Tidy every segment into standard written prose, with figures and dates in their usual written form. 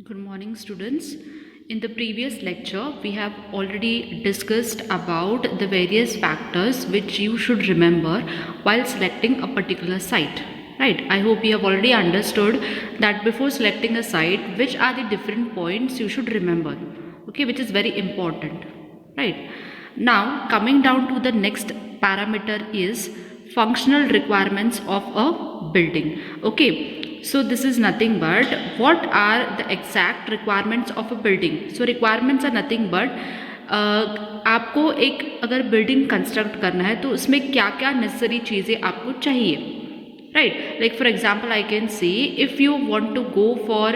Good morning, students. In the previous lecture, we have already discussed about the various factors which you should remember while selecting a particular site. Right? I hope you have already understood that before selecting a site, which are the different points you should remember. Okay, which is very important. Right? Now, coming down to the next parameter is functional requirements of a building. Okay, so this is nothing but what are the exact requirements of a building. So requirements are nothing but आपको एक अगर building construct करना है तो उसमें क्या क्या necessary चीज़ें आपको चाहिए. Right, like for example I can say if you want to go for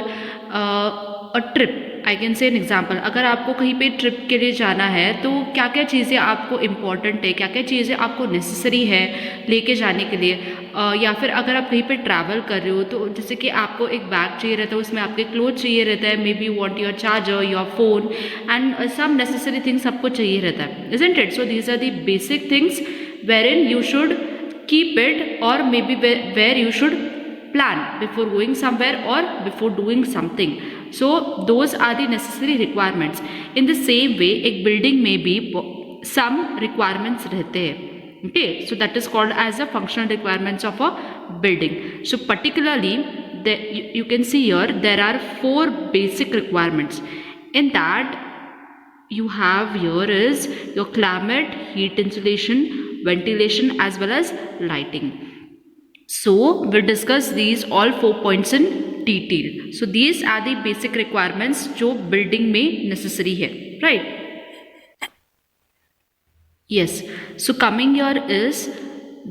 a trip, I can say an example, अगर आपको कहीं पे ट्रिप के लिए जाना है तो क्या क्या चीज़ें आपको इम्पॉर्टेंट है, क्या क्या चीज़ें आपको नेसेसरी है लेके जाने के लिए. या फिर अगर आप कहीं पे ट्रैवल कर रहे हो तो जैसे कि आपको एक बैग चाहिए रहता है, उसमें आपके क्लोथ चाहिए रहता है, may be you want your charger, your phone and some necessary things आपको चाहिए रहता है, isn't it. So these are the basic things where in you should keep it, or maybe where you should plan before going somewhere or before doing something. So those are the necessary requirements. In the same way एक building में भी some requirements रहते हैं. Okay, so that is called as the functional requirements of a building. So particularly you can see here there are 4 basic requirements. In that you have here is your climate, heat insulation, ventilation as well as lighting. So we'll discuss these all 4 points in detail. So these are the basic requirements जो building में necessary है, right? Yes. So coming here is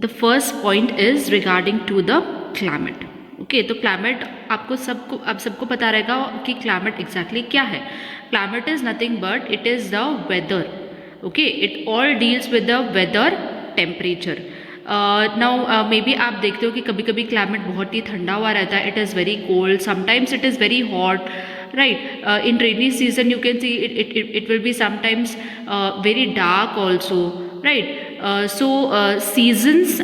the first point is regarding to the climate. Okay, तो climate आपको सबको पता रहेगा कि climate exactly क्या है. Climate is nothing but it is the weather. Okay, it all deals with the weather, temperature. Now may be आप देखते हो कि कभी कभी क्लाइमेट बहुत ही ठंडा हुआ रहता है, it is very cold, sometimes it is very hot. Right, in rainy season you can see it will be sometimes very dark also. Right, so seasons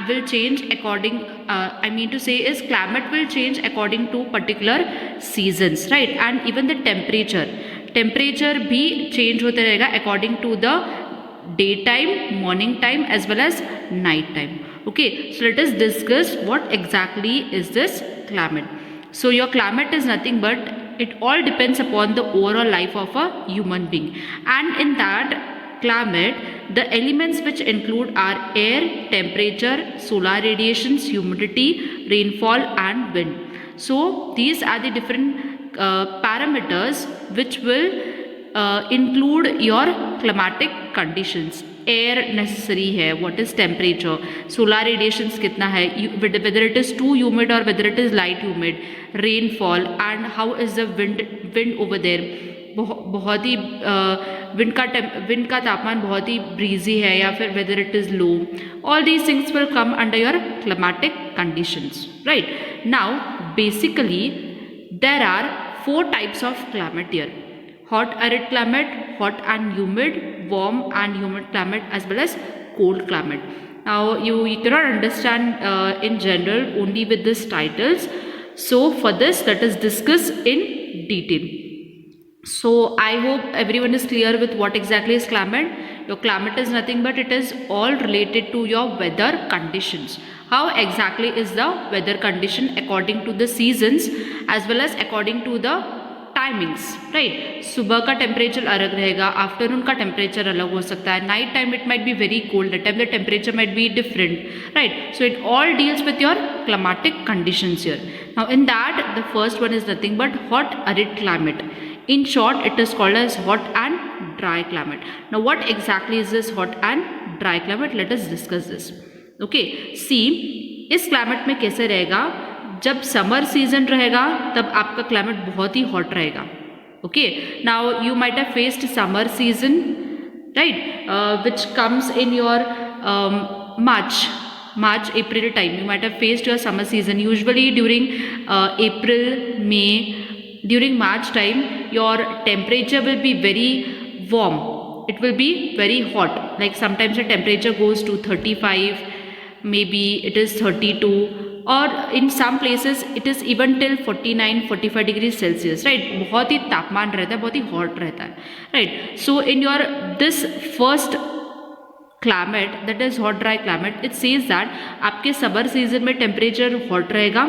will change according, I mean to say is climate will change according to particular seasons, right? And even the temperature भी change होते रहेगा according to the daytime, morning time as well as night time. Okay, so let us discuss what exactly is this climate. So your climate is nothing but it all depends upon the overall life of a human being, and in that climate the elements which include are air, temperature, solar radiations, humidity, rainfall and wind. So these are the different parameters which will include your climatic conditions. Air necessary है, what is temperature, solar radiations कितना है, whether it is too humid or whether it is light humid, rainfall and how is the wind over there. बहुत ही wind का तापमान बहुत ही breezy है या फिर weather it is low. All these things will come under your climatic conditions. Right, now basically there are 4 types of climate here. hot arid climate, hot and humid, warm and humid climate as well as cold climate. Now you cannot understand in general only with these titles. So for this let us discuss in detail. So I hope everyone is clear with what exactly is climate. Your climate is nothing but it is all related to your weather conditions. How exactly is the weather condition according to the seasons as well as according to the timings. Right, सुबह का temperature अलग रहेगा, afternoon का temperature अलग हो सकता है, night time it might be very cold, that time the temperature might be different. Right, so it all deals with your climatic conditions here. Now in that the first one is nothing but hot arid climate. In short, it is called as hot and dry climate. Now, what exactly is this hot and dry climate? Let us discuss this. Okay, see, इस climate में कैसे रहेगा, जब summer season रहेगा तब आपका climate बहुत ही hot रहेगा. Okay, now you might have faced summer season, right, which comes in your March April time. You might have faced your summer season. Usually during April, May, during March time your temperature will be very warm, it will be very hot, like sometimes the temperature goes to 35, maybe it is 32 और in some places it is even till 49-45 degree Celsius, right. बहुत ही तापमान रहता है, बहुत ही hot रहता है, right. So in your this first climate that is hot dry climate, it says that आपके समर सीजन में टेम्परेचर हॉट रहेगा.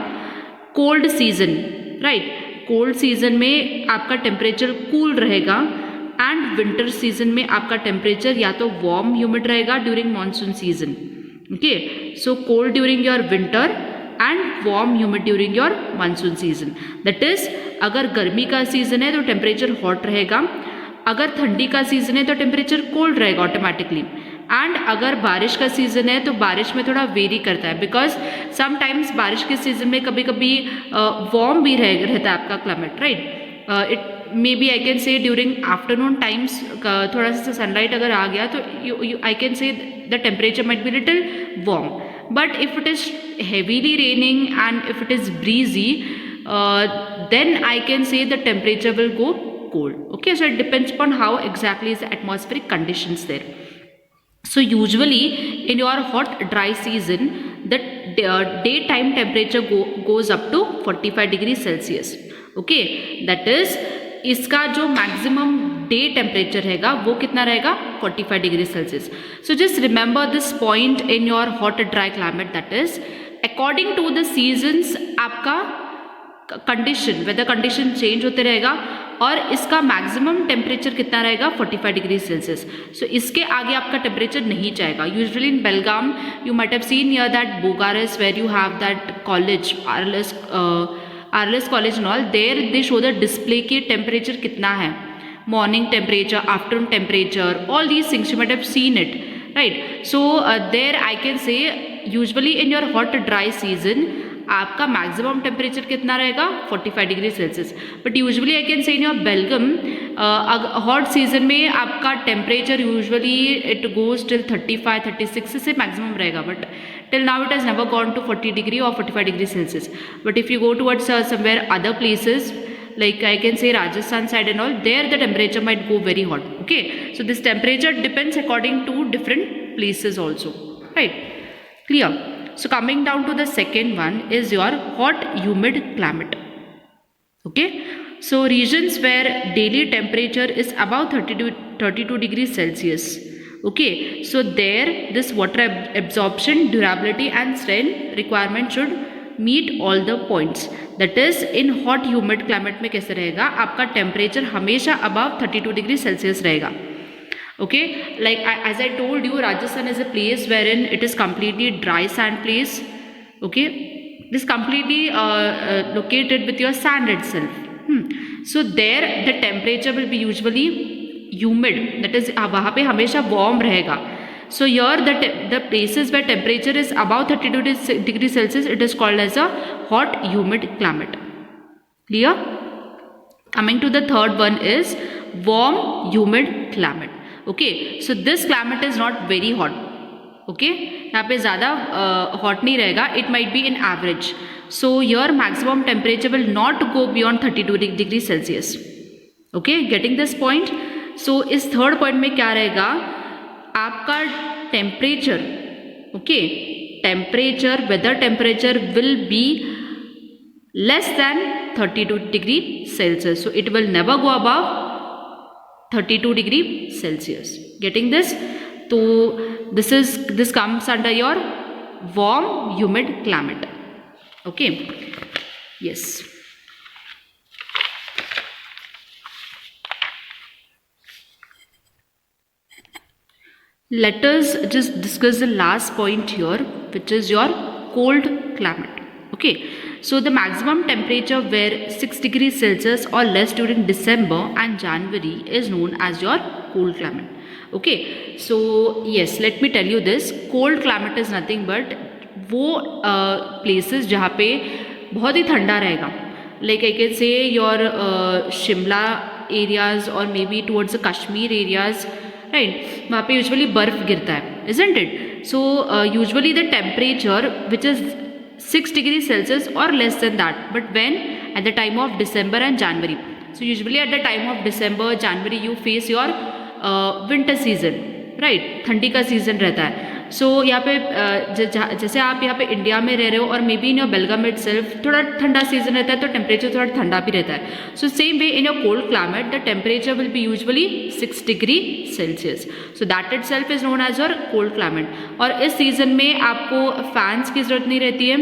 Cold season, right, cold season में आपका टेम्परेचर कूल रहेगा. एंड विंटर सीजन में आपका टेम्परेचर या तो वार्म ह्यूमिड रहेगा during monsoon season. Okay, so cold during your winter and warm humid during your monsoon season. That is अगर गर्मी का सीजन है तो टेम्परेचर हॉट रहेगा, अगर ठंडी का सीजन है तो टेम्परेचर कोल्ड रहेगा ऑटोमेटिकली. एंड अगर बारिश का सीजन है तो बारिश में थोड़ा वेरी करता है, बिकॉज समटाइम्स बारिश के सीजन में कभी कभी वार्म भी रहता है आपका climate, right. It may be I can say during afternoon times थोड़ा सा सनलाइट अगर आ गया तो I can say the temperature might be little warm. But if it is heavily raining and if it is breezy, then I can say the temperature will go cold. Okay, so it depends upon how exactly is the atmospheric conditions there. So usually in your hot dry season, the daytime temperature goes up to 45 degrees Celsius. Okay, that is इसका जो maximum day temperature रहेगा वो कितना रहेगा 45 degree Celsius. So just remember this point in your hot dry climate, that is according to the seasons आपका condition, weather condition change होते रहेगा और इसका मैक्सिमम टेम्परेचर कितना रहेगा 45 डिग्री सेल्सियस. सो इसके आगे आपका टेम्परेचर नहीं जाएगा. Usually in Belgaum you might have seen near that Bogaras where you have that college RLS college and all, there they show the display की टेम्परेचर कितना है, morning temperature, afternoon temperature, all these things you might have seen it, right. So there I can say usually in your hot dry season आपका maximum temperature कितना रहेगा 45 degree Celsius. But usually I can say in your Belgaum hot season में आपका temperature usually it goes till 35-36 से maximum रहेगा. But till now it has never gone to 40 degree और 45 degree Celsius. But if you go towards somewhere other places like I can say Rajasthan side and all, there the temperature might go very hot. Okay, so this temperature depends according to different places also, right? Clear? So coming down to the second one is your hot humid climate. Okay, so regions where daily temperature is above 32 degrees Celsius. Okay, so there this water absorption, durability and strength requirement should meet all the points. That is in hot humid climate में कैसे रहेगा, आपका temperature हमेशा above 32 degree Celsius रहेगा. Okay, like as I told you, Rajasthan is a place wherein it is completely dry sand place. Okay, it is completely located with your sand itself. So there the temperature will be usually humid, that is वहाँ पे हमेशा warm रहेगा. So here the places where temperature is above 32 degrees Celsius, it is called as a hot humid climate. Clear? Coming to the third one is warm humid climate. Okay, so this climate is not very hot. Okay, यहाँ पे ज़्यादा hot नहीं रहेगा. It might be in average. So here maximum temperature will not go beyond 32 degrees Celsius. Okay, getting this point? So इस third point में क्या रहेगा, आपका temperature, okay, temperature weather temperature will be less than 32 degree Celsius. So it will never go above 32 degree Celsius. Getting this? तो this comes under your warm humid climate. Okay, yes. Let us just discuss the last point here, which is your cold climate. Okay, so the maximum temperature where 6 degrees Celsius or less during December and January is known as your cold climate. Okay, so yes, let me tell you this, cold climate is nothing but वो places जहाँ पे बहुत ही ठंडा रहेगा. Like I can say your Shimla areas or maybe towards the Kashmir areas, right, वहाँ पे usually बर्फ गिरता है, isn't it? So usually the temperature which is 6 degrees Celsius or less than that, but when at the time of December and January. So usually at the time of December, January you face your winter season, right? ठंडी का season रहता है. सो यहाँ पे जैसे आप यहाँ पे इंडिया में रह रहे हो और may be in your Belgaum it self थोड़ा ठंडा सीजन रहता है तो टेम्परेचर थोड़ा ठंडा भी रहता है. So same way in your cold climate the temperature will be usually 6 degree Celsius. So that itself is known as your cold climate. और इस सीजन में आपको फैंस की जरूरत नहीं रहती है,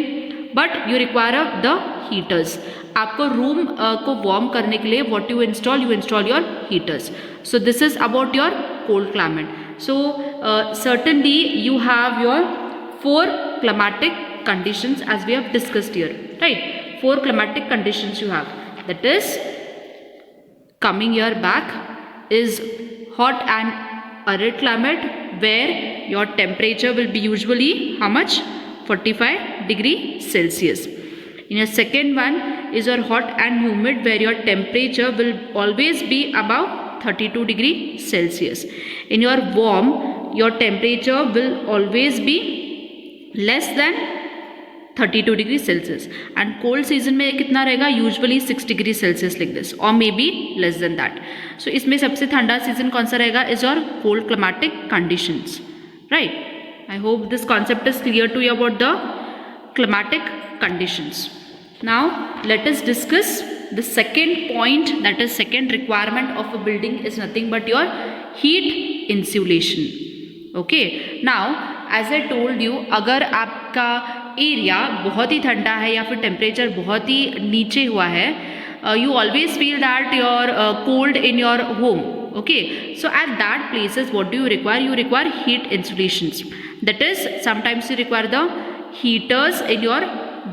but you require the heaters. आपको रूम को वार्म करने के लिए what you install your heaters. So this is about your cold climate. So certainly you have your 4 climatic conditions as we have discussed here, right? 4 climatic conditions you have. That is, coming here back is hot and arid climate where your temperature will be usually how much? 45 degree Celsius. In your second one is your hot and humid where your temperature will always be above 32 degree Celsius. In your warm, your temperature will always be less than 32 degree Celsius. And cold season में कितना रहेगा? Usually 6 degree Celsius like this or maybe less than that. So इसमें सबसे ठंडा season कौन सा रहेगा? Is your cold climatic conditions, right? I hope this concept is clear to you about the climatic conditions. Now let us discuss the second point, that is second requirement of a building is nothing but your heat insulation. Okay, now as I told you, अगर आपका area बहुत ही ठंडा है या फिर temperature बहुत ही नीचे हुआ है, you always feel that you're cold in your home. Okay, so at that places what do you require? You require heat insulations. That is, sometimes you require the heaters in your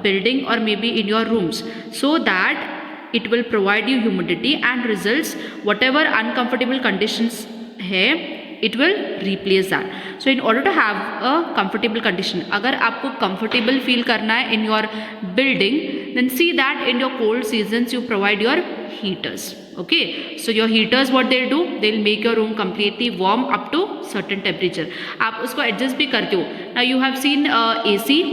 building or maybe in your rooms, so that it will provide you humidity and results whatever uncomfortable conditions है, it will replace that. So in order to have a comfortable condition, अगर आपको comfortable feel करना है in your building, then see that in your cold seasons you provide your heaters. Okay, so your heaters what they'll do, they'll make your room completely warm up to certain temperature. आप उसको adjust भी करते हो. Now you have seen AC,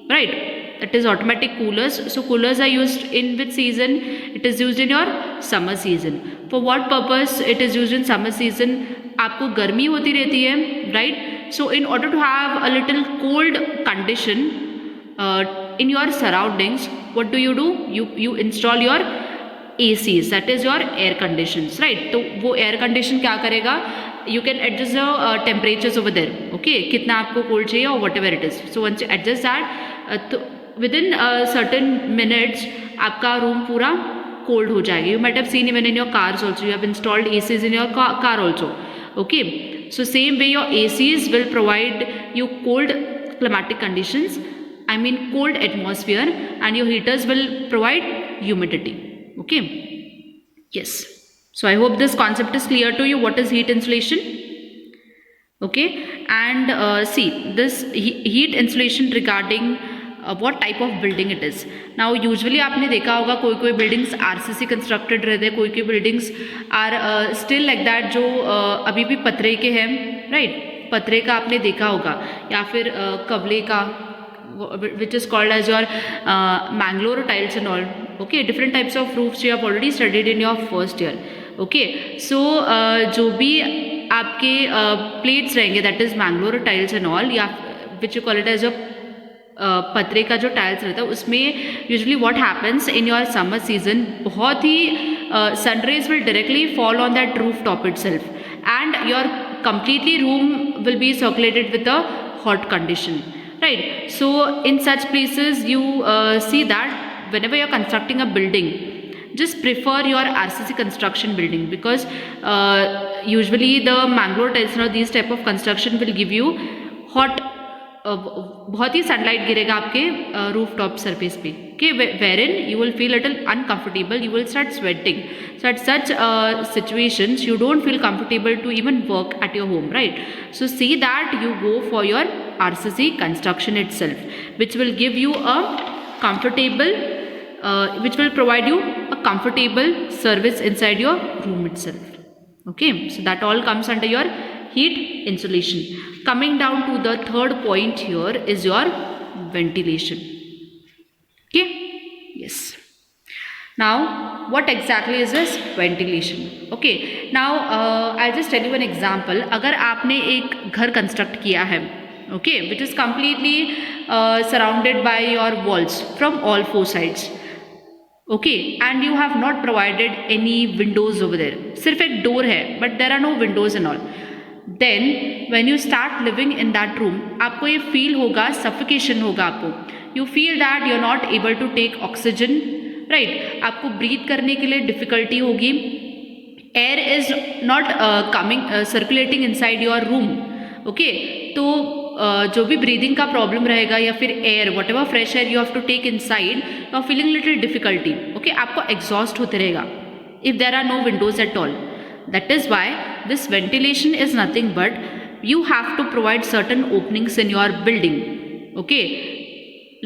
right? That is automatic coolers. So coolers are used in which season? It is used in your summer season. For what purpose it is used in summer season? आपको गर्मी होती रहती है, right? So in order to have a little cold condition in your surroundings, what do? You install your ACs, that is your air conditions, right? तो वो air condition क्या करेगा? You can adjust the temperatures over there. Okay, कितना आपको cold चाहिए or whatever it is. So once you adjust that, तो within certain minutes आपका room पूरा cold हो जाएगा. You might have seen even in your cars also. You have installed ACs in your car also. Okay, so same way your ACs will provide you cold climatic conditions, I mean cold atmosphere, and your heaters will provide humidity. Okay, yes. So I hope this concept is clear to you. What is heat insulation? Okay, and see this heat insulation regarding what type of building it is. Now usually आपने देखा होगा कोई buildings RCC constructed रहते हैं, कोई buildings are still like that जो अभी भी पतरे के हैं, right? पतरे का आपने देखा होगा, या फिर कवले का, which is called as your Mangalore tiles and all. Okay, different types of roofs you have already studied in your first year. Okay, so जो भी आपके plates रहेंगे, that is Mangalore tiles and all, या which you call it as your पतरे का जो tiles रहता है, उसमें usually what happens in your summer season, बहुत ही sun rays will directly fall on that roof top itself and your completely room will be circulated with a hot condition, right? So in such places you see that whenever you're constructing a building, just prefer your RCC construction building, because usually the Mangalore tiles or these type of construction will give you hot, बहुत ही sunlight गिरेगा आपके roof top surface पे, okay, wherein you will feel a little uncomfortable, you will start sweating. So at such situations you don't feel comfortable to even work at your home, right? So see that you go for your RCC construction itself, which will give you a comfortable, which will provide you a comfortable service inside your room itself. Okay, so that all comes under your heat insulation. Coming down to the third point here is your ventilation. Okay, yes. Now what exactly is this ventilation? Okay, now I'll just tell you an example. अगर आपने एक घर construct किया है, okay, which is completely surrounded by your walls from all four sides. Okay, and you have not provided any windows over there, सिर्फ एक door है but there are no windows and all. Then when you start living in that room, आपको ये feel होगा, suffocation होगा आपको. You feel that you're not able to take oxygen, right? आपको breathe करने के लिए difficulty होगी. Air is not circulating inside your room. Okay, तो जो भी ब्रीदिंग का प्रॉब्लम रहेगा या फिर air whatever fresh air you have to take inside, you are feeling little difficulty. Okay, आपको एग्जॉस्ट होते रहेगा if there are no windows at all. That is why this ventilation is nothing but you have to provide certain openings in your building. Okay,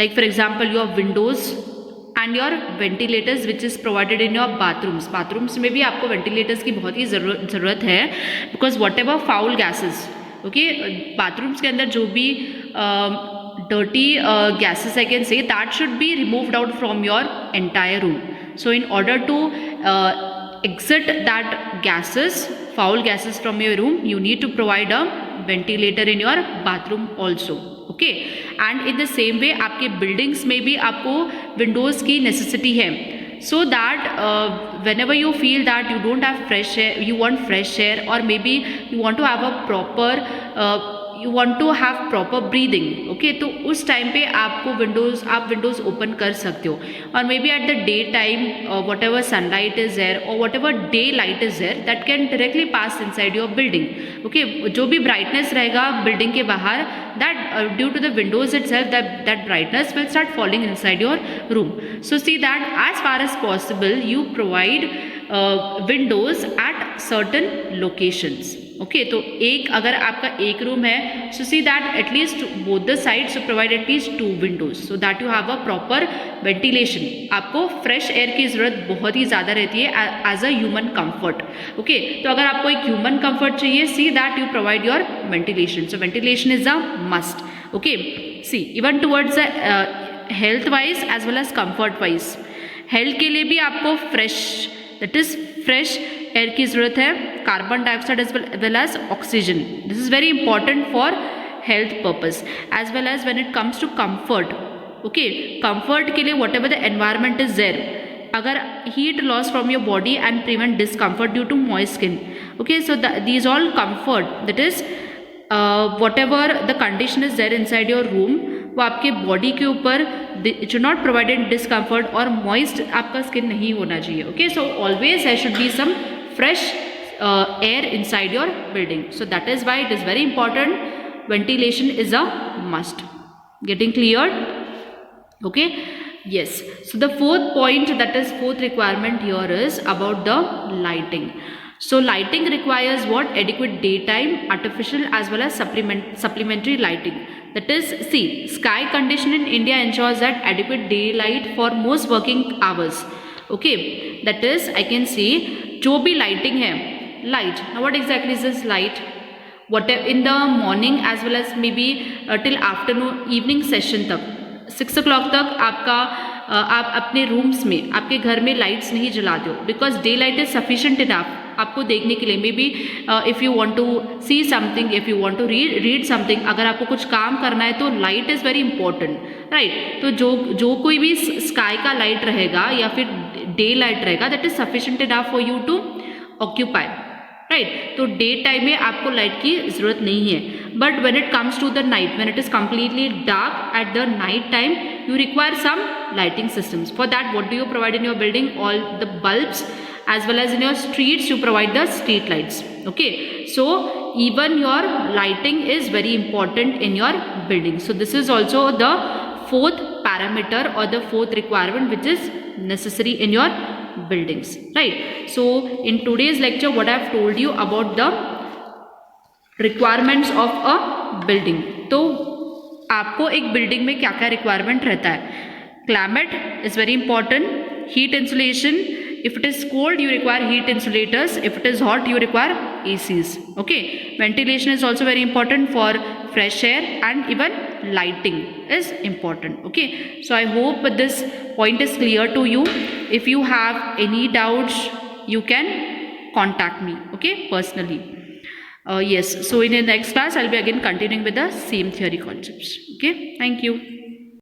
like for example your windows and your ventilators which is provided in your bathrooms में भी आपको ventilators की बहुत ही ज़रूरत है, because whatever foul gases, okay, bathrooms के अंदर जो भी dirty gases I can say, that should be removed out from your entire room. So in order to exit that gases, foul gases from your room, you need to provide a ventilator in your bathroom also. Okay, and in the same way आपके buildings में भी आपको windows की necessity है, so that whenever you feel that you don't have fresh air, you want fresh air, or maybe you want to have a proper you want to have proper breathing. Okay, तो उस time पे आपको आप Windows open कर सकते हो. और maybe at the day time whatever sunlight is there और whatever day light is there, that can directly pass inside your building. Okay, जो भी ब्राइटनेस रहेगा बिल्डिंग के बाहर, that due to the windows itself that brightness will start falling inside your room. So see that as far as possible you provide windows at certain locations. Okay, तो एक अगर आपका एक रूम है, so see that at least both the sides to provide at least 2 windows so that you have a proper ventilation. आपको fresh air की ज़रूरत बहुत ही ज़्यादा रहती है as a human comfort. Okay, तो अगर आपको एक ह्यूमन कंफर्ट चाहिए, see that you provide your ventilation. So ventilation is a must. Okay, see even towards health wise as well as comfort wise, health के लिए भी आपको fresh, that is fresh air की ज़रूरत है, carbon dioxide as well as oxygen. This is very important for health purpose as well as when it comes to comfort. Okay, comfort के लिए whatever the environment is there, अगर heat loss from your body and prevent discomfort due to moist skin. Okay, so these all comfort, that is whatever the condition is there inside your room, वो आपके body के ऊपर it should not provided discomfort और moist आपका skin नहीं होना चाहिए. Okay, so always there should be some fresh air inside your building. So that is why it is very important. Ventilation is a must. Getting cleared? Okay. Yes. So the fourth point, that is fourth requirement here, is about the lighting. So lighting requires what? Adequate daytime, artificial as well as supplementary lighting. That is, see, sky condition in India ensures that adequate daylight for most working hours. Okay, that is, I can see जो भी lighting है, light, now what exactly is this light? What in the morning as well as maybe till afternoon, evening session तक, 6 o'clock तक आपका आप अपने rooms में, आपके घर में लाइट्स नहीं जलाते हो, because day light is sufficient enough आपको देखने के लिए. May be if you want to see something, if you want to read something, अगर आपको कुछ काम करना है तो light is very important, right. तो जो कोई भी स्काई का लाइट रहेगा या फिर डे लाइट रहेगा, that is sufficient enough for you to occupy, right. तो डे टाइम में आपको लाइट की ज़रूरत नहीं है. But when it comes to the night, when it is completely dark at the night time, you require some lighting systems. For that, what do you provide in your building? All the bulbs, as well as in your streets you provide the street lights. Okay, so even your lighting is very important in your building. So this is also the fourth parameter or the fourth requirement which is necessary in your buildings, right? So in today's lecture, what I have told you about the requirements of a building. तो आपको एक building में क्या क्या requirement रहता है? Climate is very important, heat insulation, if it is cold you require heat insulators, if it is hot you require ACs. Okay, ventilation is also very important for fresh air and even lighting is important. Okay, so I hope this point is clear to you. If you have any doubts you can contact me, okay, personally. Yes, so in the next class I'll be again continuing with the same theory concepts. Okay, thank you.